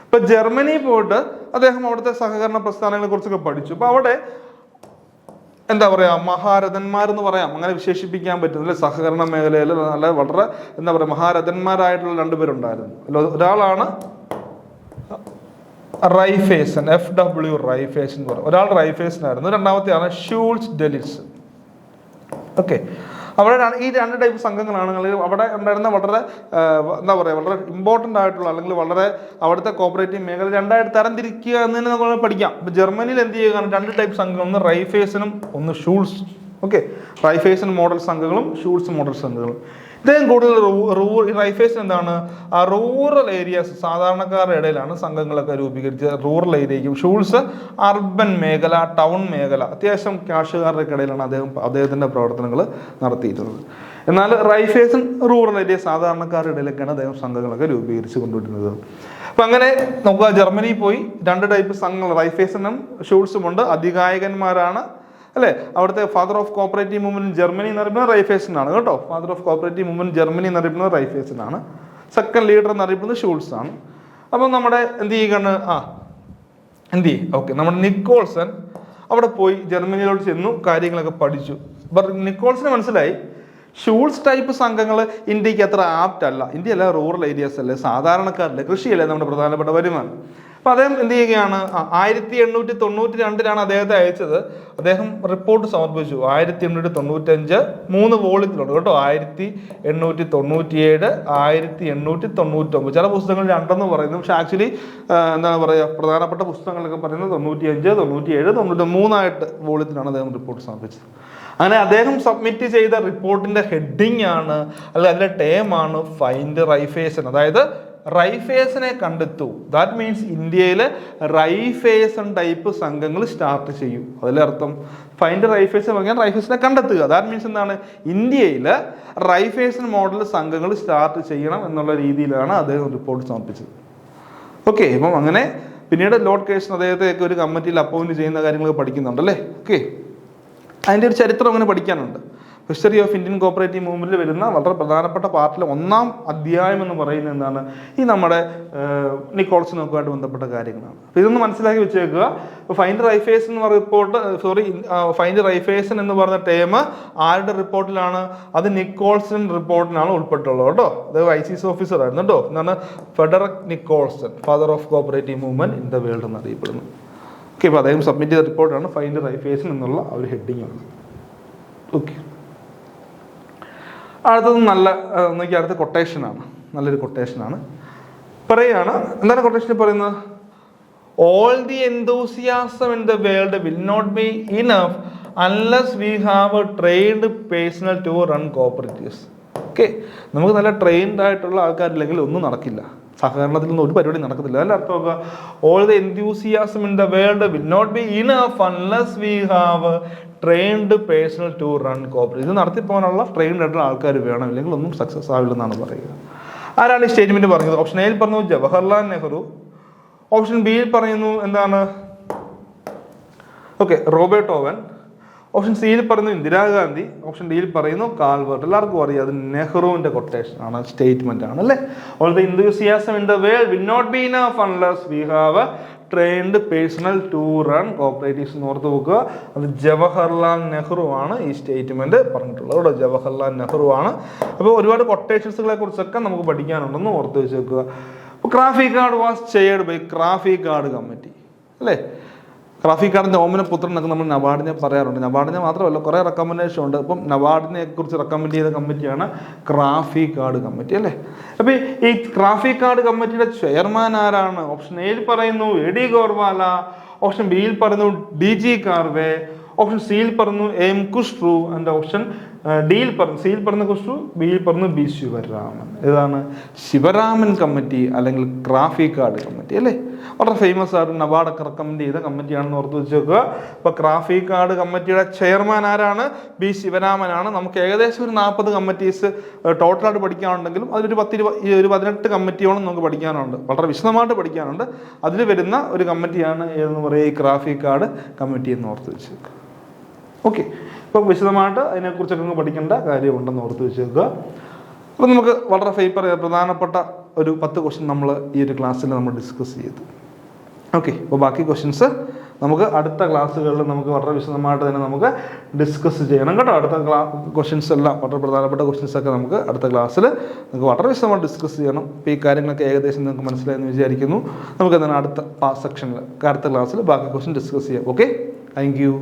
ഇപ്പൊ ജർമ്മനി പോയിട്ട് അദ്ദേഹം അവിടുത്തെ സഹകരണ പ്രസ്ഥാനങ്ങളെ കുറിച്ചൊക്കെ പഠിച്ചു. അപ്പൊ അവിടെ എന്താ പറയാ, മഹാരഥന്മാരെന്ന് പറയാം, അങ്ങനെ വിശേഷിപ്പിക്കാൻ പറ്റുന്നില്ല. സഹകരണ മേഖലയിൽ നല്ല വളരെ എന്താ പറയാ മഹാരഥന്മാരായിട്ടുള്ള രണ്ടുപേരുണ്ടായിരുന്നു. ഒരാളാണ് റൈഫേസൺ, FW റൈഫേസൺ എന്ന് പറയും. ഒരാൾ റൈഫേസൺ ആയിരുന്നു. രണ്ടാമത്തെയാണ് ഷൂൾസ് ഡെലിറ്റ്സ്. ഓക്കെ, അവിടെ ഈ രണ്ട് ടൈപ്പ് സംഘങ്ങളാണ് അവിടെ ഉണ്ടായിരുന്ന. വളരെ എന്താ പറയുക, വളരെ ഇമ്പോർട്ടൻ്റ് ആയിട്ടുള്ള അല്ലെങ്കിൽ വളരെ അവിടുത്തെ കോപ്പറേറ്റീവ് മേഖല രണ്ടായിട്ട് തരംതിരിക്കുക എന്ന് തന്നെ നമ്മൾ പഠിക്കാം. ഇപ്പം ജർമ്മനിയിൽ എന്ത് ചെയ്യുകയാണ്, രണ്ട് ടൈപ്പ് സംഘങ്ങൾ, ഒന്ന് റൈഫേസനും ഒന്ന് ഷൂൾസ്. ഓക്കെ, റൈഫേസൺ മോഡൽ സംഘങ്ങളും ഷൂൾസ് മോഡൽ സംഘങ്ങളും. ഇദ്ദേഹം കൂടുതൽ റൈഫേസൺ എന്താണ്, ആ റൂറൽ ഏരിയാസ്, സാധാരണക്കാരുടെ ഇടയിലാണ് സംഘങ്ങളൊക്കെ രൂപീകരിച്ചത്, റൂറൽ ഏരിയയ്ക്കും. ഷൂൾസ് അർബൻ മേഖല, ടൗൺ മേഖല, അത്യാവശ്യം കാർഷികരുടെ ഇടയിലാണ് അദ്ദേഹത്തിൻ്റെ പ്രവർത്തനങ്ങൾ നടത്തിയിരുന്നത്. എന്നാൽ റൈഫേസൺ റൂറൽ ഏരിയ, സാധാരണക്കാരുടെ ഇടയിലൊക്കെയാണ് അദ്ദേഹം സംഘങ്ങളൊക്കെ രൂപീകരിച്ച് കൊണ്ടുവരുന്നത്. അപ്പം അങ്ങനെ നോക്കുക, ജർമ്മനിയിൽ പോയി രണ്ട് ടൈപ്പ് സംഘങ്ങൾ റൈഫേസനും ഷൂൾസും ഉണ്ട്. അധികായകന്മാരാണ് അല്ലേ. അവിടുത്തെ father of cooperative movement Germany എന്നറിയപ്പെടുന്നത് റൈഫേസൺ ആണ് കേട്ടോ. Father of cooperative movement Germany എന്നറിയപ്പെടുന്നത് റൈഫേസൺ ആണ്. സെക്കൻഡ് ലീഡർ എന്നറിയപ്പെടുന്നത് ഷൂൾസ് ആണ്. അപ്പം നമ്മുടെ എന്ത് ചെയ്യുകയാണ്, എന്ത് ചെയ്യും? ഓക്കെ, നമ്മുടെ നിക്കോൾസൺ അവിടെ പോയി ജർമ്മനിയിലോട്ട് ചെന്നു, കാര്യങ്ങളൊക്കെ പഠിച്ചു. നിക്കോൾസന് മനസ്സിലായി ഷൂൾസ് ടൈപ്പ് സംഘങ്ങൾ ഇന്ത്യക്ക് അത്ര ആപ്റ്റ് അല്ല. ഇന്ത്യ അല്ല, റൂറൽ ഏരിയാസ് അല്ലേ, സാധാരണക്കാരല്ലേ, കൃഷിയല്ലേ നമ്മുടെ പ്രധാനപ്പെട്ട വരുമാനം. അപ്പം അദ്ദേഹം എന്ത് ചെയ്യുകയാണ്, 1892 അദ്ദേഹത്തെ അയച്ചത്. അദ്ദേഹം റിപ്പോർട്ട് സമർപ്പിച്ചു 1895, 3 വോളിയത്തിലുണ്ട് കേട്ടോ, 1897, 1899. ചില പുസ്തകങ്ങൾ 2 പറയുന്നു, പക്ഷെ ആക്ച്വലി എന്താണ് പറയുക, പ്രധാനപ്പെട്ട പുസ്തകങ്ങളൊക്കെ പറയുന്നത് 95, 97, 93 വോളിയത്തിലാണ് അദ്ദേഹം റിപ്പോർട്ട് സമർപ്പിച്ചത്. അങ്ങനെ അദ്ദേഹം സബ്മിറ്റ് ചെയ്ത റിപ്പോർട്ടിന്റെ ഹെഡിങ് ആണ്, അതിലെ ടേമാണ് ഫൈൻഡ് റൈഫേസൺ. അതായത് റൈഫേസനെ കണ്ടെത്തൂ. ദാറ്റ് മീൻസ് ഇന്ത്യയിൽ റൈഫേസൺ ടൈപ്പ് സംഘങ്ങൾ സ്റ്റാർട്ട് ചെയ്യും. അതിലെ അർത്ഥം ഫൈൻഡ് റൈഫേസൺ പറഞ്ഞാൽ റൈഫേസനെ കണ്ടെത്തുക. ദാറ്റ് മീൻസ് എന്താണ്, ഇന്ത്യയിൽ റൈഫേസൺ മോഡൽ സംഘങ്ങൾ സ്റ്റാർട്ട് ചെയ്യണം എന്നുള്ള രീതിയിലാണ് അദ്ദേഹം റിപ്പോർട്ട് സമർപ്പിച്ചത്. ഓക്കെ, അപ്പം അങ്ങനെ പിന്നീട് ലോർഡ് കേഴ്സൺ അദ്ദേഹത്തെയൊക്കെ ഒരു കമ്മിറ്റിയിൽ അപ്പോയിന്റ് ചെയ്യുന്ന കാര്യങ്ങളൊക്കെ പഠിക്കുന്നുണ്ടല്ലേ. ഓക്കെ, അതിൻ്റെ ഒരു ചരിത്രം അങ്ങനെ പഠിക്കാനുണ്ട്. ഹിസ്റ്ററി ഓഫ് ഇന്ത്യൻ കോപ്പറേറ്റീവ് മൂവ്മെന്റിൽ വരുന്ന വളരെ പ്രധാനപ്പെട്ട പാർട്ടിലെ 1-ാം അധ്യായം എന്ന് പറയുന്നത് എന്താണ്, ഈ നമ്മുടെ നിക്കോൾസനുമായിട്ട് ബന്ധപ്പെട്ട കാര്യങ്ങളാണ്. അപ്പോൾ ഇതൊന്ന് മനസ്സിലാക്കി വെച്ചേക്കുക. ഫൈൻഡ് റൈഫേസൺ എന്ന് പറഞ്ഞ ഫൈൻഡ് റൈഫേസൺ എന്ന് പറഞ്ഞ ടേം ആരുടെ റിപ്പോർട്ടിലാണ്? അത് നിക്കോൾസൺ റിപ്പോർട്ടിനാണ് ഉൾപ്പെട്ടുള്ളത് കേട്ടോ. അത് ICS ഓഫീസർ ആയിരുന്നു കേട്ടോ. എന്താണ്, Federico Nicholson, father of cooperative movement in the world എന്നറിയപ്പെടുന്നു. ഓക്കെ, അപ്പോൾ അദ്ദേഹം സബ്മിറ്റ് ചെയ്ത റിപ്പോർട്ടാണ് ഫൈൻഡ് റൈഫേസൺ എന്നുള്ള ഒരു ഹെഡിങ് ആണ്. ഓക്കെ, അടുത്തത് അടുത്ത കൊട്ടേഷനാണ്, നല്ലൊരു കൊട്ടേഷനാണ്. പറയുകയാണ്, എന്താണ് കൊട്ടേഷനിൽ പറയുന്നത്? All the enthusiasm in the world will not be enough unless we have a trained personnel to run cooperatives. Okay, നമുക്ക് നല്ല ട്രെയിൻഡ് ആയിട്ടുള്ള ആൾക്കാരില്ലെങ്കിൽ ഒന്നും നടക്കില്ല, സഹകരണത്തിൽ നിന്ന് ഒരു പരിപാടി നടക്കത്തില്ല. അതിൻ്റെ അർത്ഥം നോക്കുക, all the enthusiasm in the world will not be enough unless we have trained personnel to run cooperative. ഇത് നടത്തിപ്പോകാനുള്ള ട്രെയിൻഡ് ആയിട്ടുള്ള ആൾക്കാർ വേണം, ഇല്ലെങ്കിൽ ഒന്നും സക്സസ് ആവില്ലെന്നാണ് പറയുക. ആരാണ് ഈ സ്റ്റേറ്റ്മെന്റ് പറഞ്ഞത്? ഓപ്ഷൻ എയിൽ പറഞ്ഞു ജവഹർലാൽ നെഹ്റു, ഓപ്ഷൻ ബിയിൽ പറയുന്നു എന്താണ്, ഓക്കെ, റോബർട്ട് ഓവൻ, ഓപ്ഷൻ സിയിൽ പറയുന്നു ഇന്ദിരാഗാന്ധി, ഓപ്ഷൻ ഡിയിൽ പറയുന്നു കാൽവർട്ട്. എല്ലാവർക്കും അറിയാം അത് നെഹ്റുവിന്റെ കൊട്ടേഷൻ ആണ്, സ്റ്റേറ്റ്മെന്റ് ആണ് അല്ലേ. All the enthusiasm in the world will not be enough unless we have a trained personnel to run cooperatives. ഓർത്ത് നോക്കുക, അത് ജവഹർലാൽ നെഹ്റു ആണ് ഈ സ്റ്റേറ്റ്മെന്റ് പറഞ്ഞിട്ടുള്ളത് കേട്ടോ. ജവഹർലാൽ നെഹ്റു ആണ്. അപ്പോൾ ഒരുപാട് കൊട്ടേഷൻസുകളെ കുറിച്ചൊക്കെ നമുക്ക് പഠിക്കാനുണ്ടെന്ന് ഓർത്ത് വെച്ചേക്കുക. അപ്പോൾ CRAFICARD was chaired by CRAFICARD committee അല്ലേ. ക്രാഫി കാർഡിൻ്റെ ഓമന പുത്രൻ എന്നൊക്കെ നമ്മൾ നബാർഡിനെ പറയാറുണ്ട്. നബാർഡിനെ മാത്രമല്ല, കുറേ റെക്കമെൻഡേഷൻ ഉണ്ട്. ഇപ്പം നബാർഡിനെ കുറിച്ച് റെക്കമെൻഡ് ചെയ്ത കമ്മിറ്റിയാണ് ക്രാഫി കാർഡ് കമ്മിറ്റി അല്ലേ. അപ്പോൾ ഈ ക്രാഫി കാർഡ് കമ്മിറ്റിയുടെ ചെയർമാൻ ആരാണ്? ഓപ്ഷൻ എയിൽ പറയുന്നു AD ഗോർവാല, ഓപ്ഷൻ ബിയിൽ പറയുന്നു DG കാർവേ, ഓപ്ഷൻ സിയിൽ പറഞ്ഞു M കുഷ്റു, ആൻഡ് ഓപ്ഷൻ ഡിയിൽ പറഞ്ഞു, സിയിൽ പറഞ്ഞ കുഷ്റു, ബിയിൽ പറഞ്ഞു B ശിവരാമൻ. ഏതാണ്? ശിവരാമൻ കമ്മിറ്റി അല്ലെങ്കിൽ ക്രാഫി കാർഡ് കമ്മിറ്റി അല്ലേ. വളരെ ഫേമസ് ആയിട്ട് നബാർഡൊക്കെ റെക്കമെൻഡ് ചെയ്ത കമ്മിറ്റിയാണെന്ന് ഓർത്ത് വെച്ച് നോക്കുക. അപ്പോൾ ക്രാഫി കാർഡ് കമ്മിറ്റിയുടെ ചെയർമാൻ ആരാണ്? B ശിവരാമനാണ്. നമുക്ക് ഏകദേശം ഒരു 40 കമ്മിറ്റീസ് ടോട്ടലായിട്ട് പഠിക്കാനുണ്ടെങ്കിലും അതിലൊരു 18 കമ്മിറ്റിയോളം നമുക്ക് പഠിക്കാനുണ്ട്, വളരെ വിശദമായിട്ട് പഠിക്കാനുണ്ട്. അതിൽ വരുന്ന ഒരു കമ്മിറ്റിയാണ് ഏതെന്ന് പറയുക, ഈ ക്രാഫി കാർഡ് കമ്മിറ്റി എന്ന് ഓർത്ത് വെച്ച് നോക്കുക. ഓക്കെ, ഇപ്പോൾ വിശദമായിട്ട് അതിനെക്കുറിച്ചൊക്കെ പഠിക്കേണ്ട കാര്യമുണ്ടെന്ന് ഓർത്ത് വെച്ചേക്കുക. അപ്പോൾ നമുക്ക് വളരെ പ്രധാനപ്പെട്ട ഒരു 10 ക്വസ്റ്റ്യൻ നമ്മൾ ഈ ഒരു ക്ലാസ്സിൽ നമ്മൾ ഡിസ്കസ് ചെയ്തു. ഓക്കെ, അപ്പോൾ ബാക്കി ക്വസ്റ്റ്യൻസ് നമുക്ക് അടുത്ത ക്ലാസ്സുകളിൽ നമുക്ക് വളരെ വിശദമായിട്ട് തന്നെ നമുക്ക് ഡിസ്കസ് ചെയ്യണം കേട്ടോ. അടുത്ത ക്വസ്റ്റ്യൻസ് എല്ലാം വളരെ പ്രധാനപ്പെട്ട ക്വസ്റ്റ്യൻസൊക്കെ നമുക്ക് അടുത്ത ക്ലാസ്സിൽ നമുക്ക് വളരെ വിശദമായിട്ട് ഡിസ്കസ് ചെയ്യണം. അപ്പോൾ ഈ കാര്യങ്ങളൊക്കെ ഏകദേശം നിങ്ങൾക്ക് മനസ്സിലായെന്ന് വിചാരിക്കുന്നു. നമുക്ക് എന്താണ് അടുത്ത സെക്ഷനിൽ അടുത്ത ക്ലാസ്സിൽ ബാക്കി ക്വസ്റ്റ്യൻ ഡിസ്കസ് ചെയ്യാം. Okay, thank you.